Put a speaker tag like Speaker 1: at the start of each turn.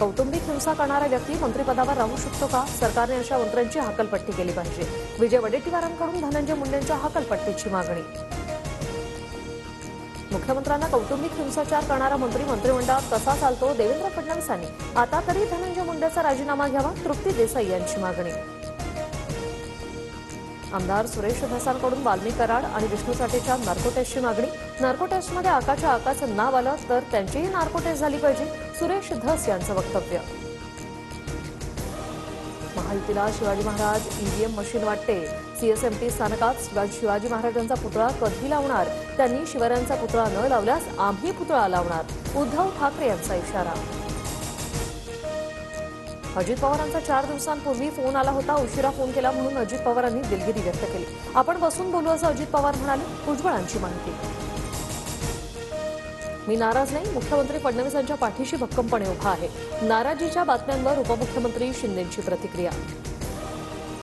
Speaker 1: कौटुंबिक हिंसा करणारा व्यक्ती मंत्रिपदावर राहू शकतो का? सरकारने अशा मंत्र्यांची हकालपट्टी केली पाहिजे. विजय वडेट्टीवारांकडून धनंजय मुंडेंच्या हकालपट्टीची मागणी. मुख्यमंत्र्यांना कौटुंबिक हिंसाचार करणारा मंत्री मंत्रिमंडळात कसा चालतो? देवेंद्र फडणवीसांनी आता तरी धनंजय मुंडेचा राजीनामा घ्यावा. तृप्ती देसाई यांची मागणी. आमदार सुरेश धसांकडून वाल्मिक कराड आणि विष्णू साठेच्या नार्को टेस्टची मागणी. नार्को टेस्टमध्ये आकाच्या आकाचं नाव आलं तर त्यांचीही नार्को टेस्ट झाली पाहिजे. सुरेश धस यांचं वक्तव्य. महायुतीला शिवाजी महाराज ईव्हीएम मशीन वाटते. सीएसएमटी स्थानकात शिवाजी महाराजांचा पुतळा कधी लावणार? त्यांनी शिवरायांचा पुतळा न लावल्यास आम्ही पुतळा लावणार. उद्धव ठाकरे यांचा इशारा. अजित पवारांचा 4 दिवसांपूर्वी फोन आला होता. उशिरा फोन केला म्हणून अजित पवारांनी दिलगिरी व्यक्त केली. आपण बसून बोलू असं अजित पवार म्हणाले. भुजबळांची माहिती. मी नाराज नाही. मुख्यमंत्री फडणवीसांच्या पाठीशी भक्कमपणे उभा आहे. नाराजीच्या बातम्यांवर उपमुख्यमंत्री शिंदेंची प्रतिक्रिया.